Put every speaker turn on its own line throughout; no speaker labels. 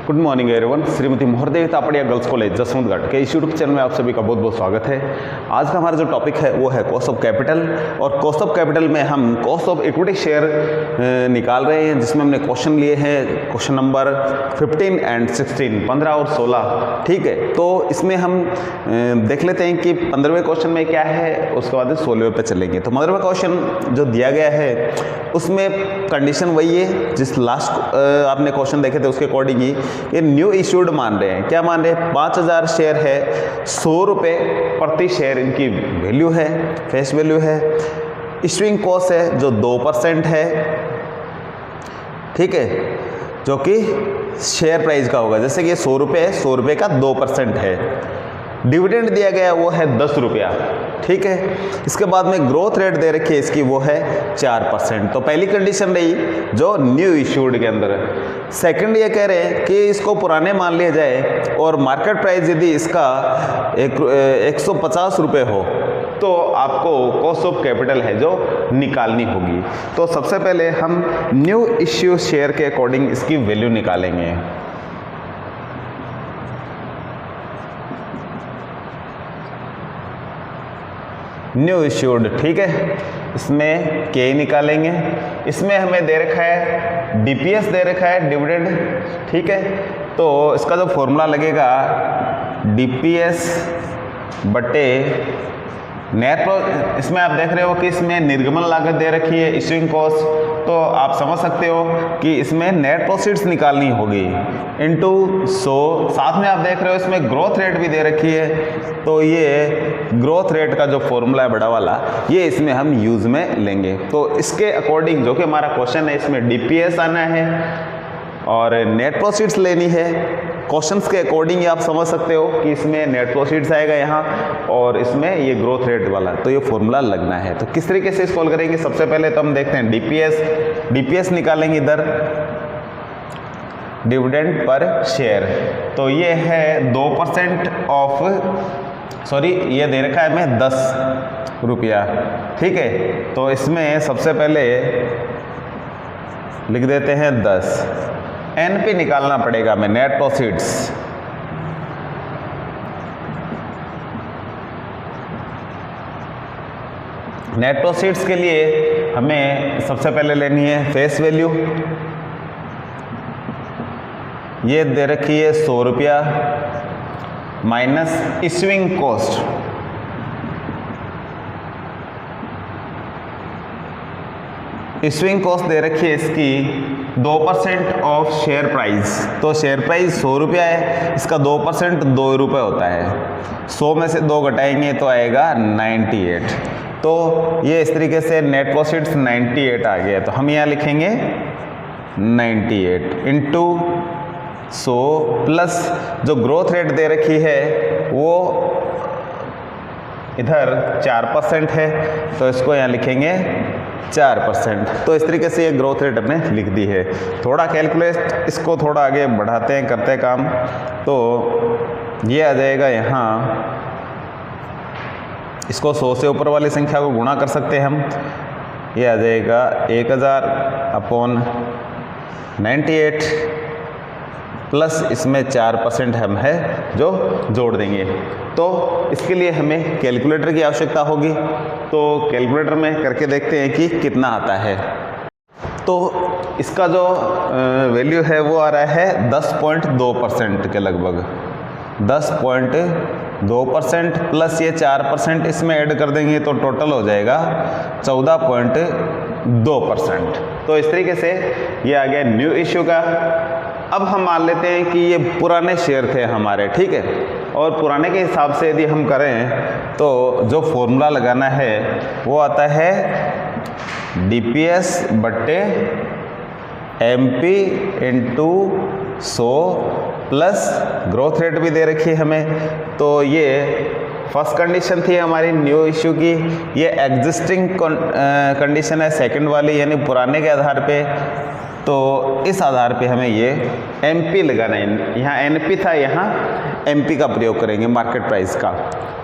Good morning everyone. Shrimati Mohardevi Tapadia girls college Jaswant Ghat के इस YouTube channel में आप सभी का बहुत बहुत स्वागत है। आज का हमारा जो टॉपिक है वो है कॉस्ट ऑफ कैपिटल, और कॉस्ट ऑफ कैपिटल में हम कॉस्ट ऑफ इक्विटी शेयर निकाल रहे हैं, जिसमें हमने क्वेश्चन लिए हैं, क्वेश्चन नंबर 15 एंड 16, 15 और 16। ठीक है, तो इसमें हम देख लेते हैं कि 15वें क्वेश्चन में क्या है, उसके बाद 16वें पे चलेंगे। तो 15वां क्वेश्चन जो दिया गया है उसमें कंडीशन वही है जिस लास्ट आपने क्वेश्चन देखे थे उसके अकॉर्डिंग ही ये न्यू इश्यूड मान रहे हैं। क्या मान रहे हैं? 5000 शेयर है, 100 रुपये प्रति शेयर इनकी वैल्यू है, फेस वैल्यू है। इश्यूइंग कॉस्ट है जो 2% है, ठीक है, जो कि शेयर प्राइस का होगा। जैसे कि 100 रुपये है, 100 रुपये का 2% है। डिविडेंड दिया गया वो है 10 रुपया, ठीक है। इसके बाद में ग्रोथ रेट दे रखी है इसकी, वो है 4%। तो पहली कंडीशन रही जो न्यू इश्यूड के अंदर है। सेकंड ये कह रहे हैं कि इसको पुराने मान लिया जाए और मार्केट प्राइस यदि इसका 150 रुपये हो तो आपको कॉस्ट ऑफ कैपिटल है जो निकालनी होगी। तो सबसे पहले हम न्यू इश्यू शेयर के अकॉर्डिंग इसकी वैल्यू निकालेंगे। न्यू इश्यूड, ठीक है, इसमें के निकालेंगे। इसमें हमें दे रखा है डीपीएस दे रखा है, डिविडेंड, ठीक है। तो इसका जो फॉर्मूला लगेगा डीपीएस बटे नेट, इसमें आप देख रहे हो कि इसमें निर्गमन लागत दे रखी है, इश्यूइंग कॉस्ट। तो आप समझ सकते हो कि इसमें नेट प्रोसीड्स निकालनी होगी इनटू 100। साथ में आप देख रहे हो इसमें ग्रोथ रेट भी दे रखी है, तो ये ग्रोथ रेट का जो फॉर्मूला है बड़ा वाला, ये इसमें हम यूज में लेंगे। तो इसके अकॉर्डिंग जो कि हमारा क्वेश्चन है, इसमें डीपीएस आना है और नेट प्रोसीड्स लेनी है। क्वेश्चंस के अकॉर्डिंग आप समझ सकते हो कि इसमें नेट प्रोसीड्स आएगा यहाँ और इसमें ये ग्रोथ रेट वाला, तो ये फॉर्मूला लगना है। तो किस तरीके से सॉल्व करेंगे? सबसे पहले तो हम देखते हैं डीपीएस निकालेंगे इधर, डिविडेंड पर शेयर। तो ये है 2% ऑफ, सॉरी ये दे रखा है हमें 10 रुपया, ठीक है। तो इसमें सबसे पहले लिख देते हैं 10। एनपी निकालना पड़ेगा हमें, नेट प्रोसीड्स। नेट प्रोसीड्स के लिए हमें सबसे पहले लेनी है फेस वैल्यू। ये दे रखी है 100 रुपया minus issuing cost. Issuing cost दे रखी है इसकी 2% ऑफ शेयर प्राइस। तो शेयर प्राइस 100 रुपया है, इसका 2% 2 रुपये होता है। 100 में से 2 घटाएंगे तो आएगा 98। तो ये इस तरीके से नेट प्रोसीड्स 98 आ गया। तो हम यहाँ लिखेंगे 98 इंटू 100 प्लस जो ग्रोथ रेट दे रखी है वो इधर 4% है, तो इसको यहाँ लिखेंगे 4%। तो इस तरीके से ये ग्रोथ रेट हमने लिख दी है। थोड़ा कैलकुलेट इसको थोड़ा आगे बढ़ाते हैं, करते हैं काम। तो ये आ जाएगा यहाँ, इसको 100 से ऊपर वाली संख्या को गुणा कर सकते हैं हम। ये आ जाएगा 1000/98 प्लस इसमें 4% हम है जो जोड़ देंगे। तो इसके लिए हमें कैलकुलेटर की आवश्यकता होगी। तो कैलकुलेटर में करके देखते हैं कि कितना आता है। तो इसका जो वैल्यू है वो आ रहा है 10.2% के लगभग। 10.2% प्लस ये 4% इसमें ऐड कर देंगे तो टोटल हो जाएगा 14.2%। तो इस तरीके से ये आ गया न्यू इश्यू का। अब हम मान लेते हैं कि ये पुराने शेयर थे हमारे, ठीक है, और पुराने के हिसाब से यदि हम करें तो जो फॉर्मूला लगाना है वो आता है डीपीएस बट्टे MP into 100 plus growth rate भी दे रखी है हमें। तो ये फर्स्ट कंडीशन थी हमारी न्यू इश्यू की, ये एग्जिस्टिंग कंडीशन है सेकंड वाली, यानी पुराने के आधार पे। तो इस आधार पे हमें ये एमपी लगाना है। यहाँ एनपी था, यहाँ एमपी का प्रयोग करेंगे मार्केट प्राइस का।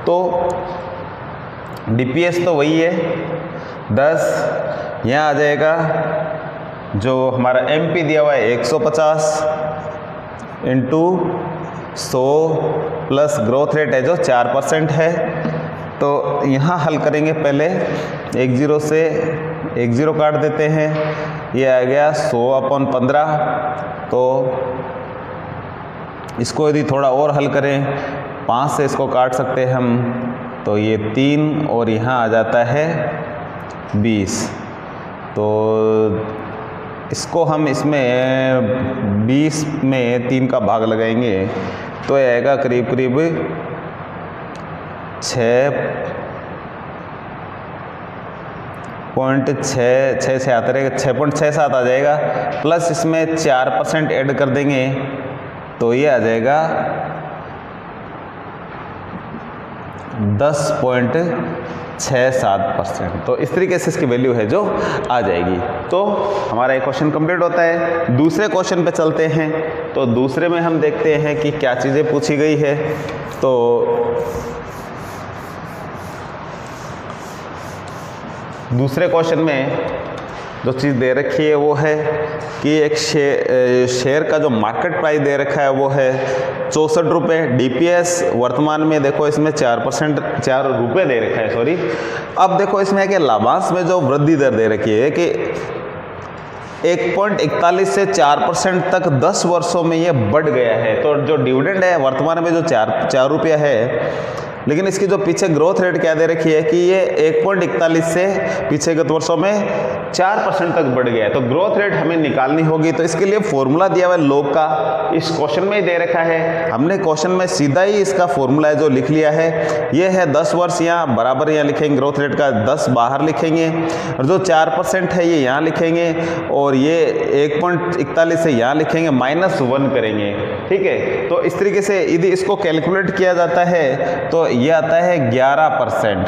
तो डीपीएस तो वही है 10, यहाँ आ जाएगा जो हमारा एमपी दिया हुआ है 150 इंटू 100 प्लस ग्रोथ रेट है जो 4% है। तो यहाँ हल करेंगे, पहले 10 से 10 काट देते हैं, ये आ गया 100/15। तो इसको यदि थोड़ा और हल करें, 5 से इसको काट सकते हैं हम, तो ये 3 और यहाँ आ जाता है 20। तो इसको हम इसमें 20 में 3 का भाग लगाएंगे तो ये आएगा करीब करीब 6.67 आ जाएगा। प्लस इसमें 4% ऐड कर देंगे तो ये आ जाएगा 10.67%। तो इस तरीके से इसकी वैल्यू है जो आ जाएगी। तो हमारा एक क्वेश्चन कंप्लीट होता है। दूसरे क्वेश्चन पे चलते हैं। तो दूसरे में हम देखते हैं कि क्या चीज़ें पूछी गई है। तो दूसरे क्वेश्चन में जो चीज़ दे रखी है वो है कि एक शेयर का जो मार्केट प्राइस दे रखा है वो है 64 रुपये। DPS वर्तमान में देखो इसमें 4 रुपये दे रखा है, सॉरी। अब देखो इसमें है कि लाभांश में जो वृद्धि दर दे रखी है कि 1.41 से 4% तक 10 वर्षों में ये बढ़ गया है। तो जो डिविडेंड है वर्तमान में जो 4 रुपया है, लेकिन इसकी जो पीछे ग्रोथ रेट क्या दे रखी है कि ये 1.41 से पीछे गत वर्षों में 4% तक बढ़ गया है। तो ग्रोथ रेट हमें निकालनी होगी। तो इसके लिए फॉर्मूला दिया हुआ है लोग का, इस क्वेश्चन में ही दे रखा है। हमने क्वेश्चन में सीधा ही इसका फॉर्मूला है जो लिख लिया है। ये है 10 वर्ष, यहाँ बराबर यहाँ लिखेंगे ग्रोथ रेट का 10 बाहर लिखेंगे, और जो 4% है ये यहाँ लिखेंगे, और ये 1.41 से यहाँ लिखेंगे, -1 करेंगे। ठीक है। तो इस तरीके से यदि इसको कैलकुलेट किया जाता है तो ये आता है 11%।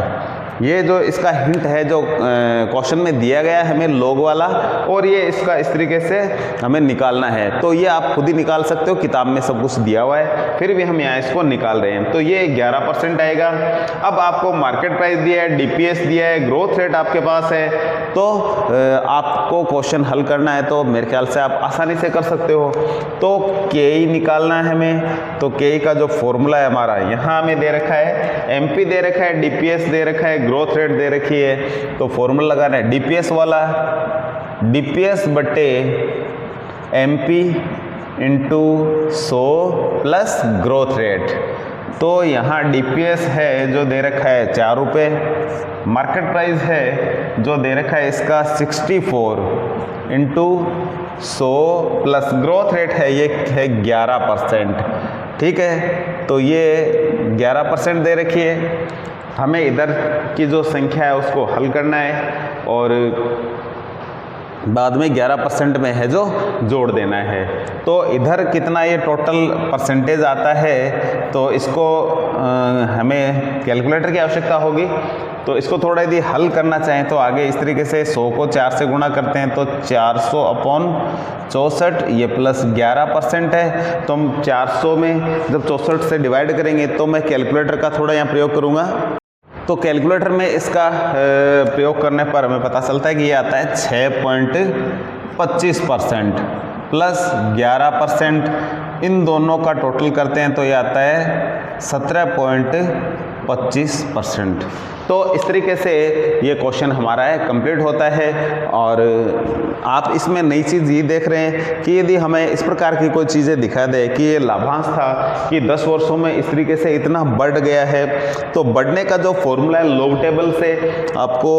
ये जो इसका हिंट है जो क्वेश्चन में दिया गया है हमें लोग वाला, और ये इसका इस तरीके से हमें निकालना है। तो ये आप खुद ही निकाल सकते हो, किताब में सब कुछ दिया हुआ है, फिर भी हम यहाँ इसको निकाल रहे हैं। तो ये 11% आएगा। अब आपको मार्केट प्राइस दिया है, DPS दिया है, ग्रोथ रेट आपके पास है। तो आपको क्वेश्चन हल करना है तो मेरे ख्याल से आप आसानी से कर सकते हो। तो KE निकालना है हमें। तो KE का जो फॉर्मूला है हमारा यहाँ हमें दे रखा है, MP दे रखा है, DPS दे रखा है, ग्रोथ रेट दे रखी है। तो फॉर्मूला लगाना है DPS वाला, DPS बटे MP into 100 plus growth rate. तो यहाँ DPS है जो दे रखा है 4 रुपये, मार्केट प्राइस है जो दे रखा है इसका 64 इंटू 100 प्लस ग्रोथ रेट है ये है 11%। ठीक है। तो ये 11% दे रखी है। हमें इधर की जो संख्या है उसको हल करना है और बाद में 11% में है जो जोड़ देना है। तो इधर कितना ये टोटल परसेंटेज आता है, तो इसको हमेमें कैलकुलेटर की आवश्यकता होगी। तो इसको थोड़ा यदि हल करना चाहें तो आगे इस तरीके से 100 को 4 से गुणा करते हैं तो 400/64, ये प्लस 11% है। तो हम 400 में जब 64 से डिवाइड करेंगे तो मैं कैलकुलेटर का थोड़ा यहाँ प्रयोग करूँगा। तो कैलकुलेटर में इसका प्रयोग करने पर हमें पता चलता है कि ये आता है 6.25% प्लस 11%। इन दोनों का टोटल करते हैं तो ये आता है 17.25%। तो इस तरीके से ये क्वेश्चन हमारा है कंप्लीट होता है। और आप इसमें नई चीज़ ये देख रहे हैं कि यदि हमें इस प्रकार की कोई चीज़ें दिखा दे कि ये लाभांश था कि 10 वर्षों में इस तरीके से इतना बढ़ गया है, तो बढ़ने का जो फॉर्मूला है लॉग टेबल से आपको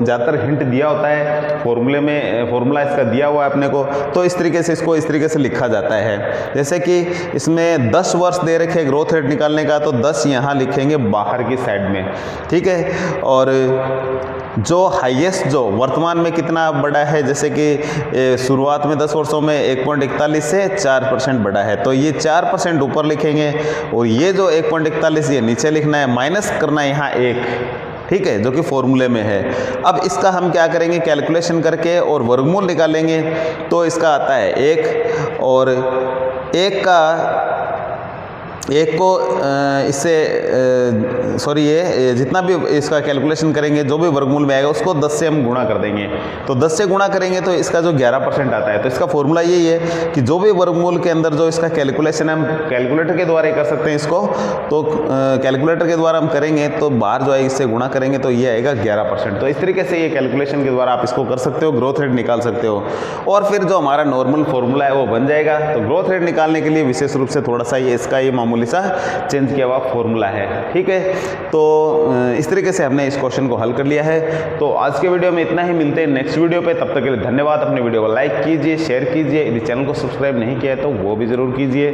ज़्यादातर हिंट दिया होता है, फॉर्मूले में फॉर्मूला इसका दिया हुआ है अपने को। तो इस तरीके से इसको इस तरीके से लिखा जाता है। जैसे कि इसमें 10 वर्ष दे रखे ग्रोथ रेट निकालने का, तो 10 यहाँ लिखेंगे बाहर की साइड में। ठीक है। और जो हाईएस्ट जो वर्तमान में कितना बड़ा है, जैसे कि शुरुआत में 10 वर्षों में 1.41 से 4% बढ़ा है, तो ये 4% ऊपर लिखेंगे, और ये जो 1.41 ये नीचे लिखना है, माइनस करना है यहाँ 1। ठीक है, जो कि फॉर्मूले में है। अब इसका हम क्या करेंगे, कैलकुलेशन करके और वर्गमूल निकालेंगे। तो इसका आता है 1, और 1 का एक को इससे सॉरी ये जितना भी इसका कैलकुलेशन करेंगे जो भी वर्गमूल में आएगा उसको 10 से हम गुणा कर देंगे। तो 10 से गुणा करेंगे तो इसका जो 11% आता है। तो इसका फॉर्मूला यही है कि जो भी वर्गमूल के अंदर जो इसका कैलकुलेशन है हम कैलकुलेटर के द्वारा ही कर सकते हैं इसको। तो कैलकुलेटर के द्वारा हम करेंगे तो बाहर जो है इससे गुणा करेंगे तो ये आएगा 11%। तो इस तरीके से ये कैलकुलेशन के द्वारा आप इसको कर सकते हो, ग्रोथ रेट निकाल सकते हो। और फिर जो हमारा नॉर्मल फॉर्मूला है वो बन जाएगा। तो ग्रोथ रेट निकालने के लिए विशेष रूप से थोड़ा सा ये इसका ये मामूली सा चेंज किया हुआ फॉर्मूला है, ठीक है। तो इस तरीके से हमने इस क्वेश्चन को हल कर लिया है। तो आज के वीडियो में इतना ही, मिलते हैं नेक्स्ट वीडियो पे। तब तक के लिए धन्यवाद। अपने वीडियो को लाइक कीजिए, शेयर कीजिए, यदि चैनल को सब्सक्राइब नहीं किया है तो वो भी जरूर कीजिए।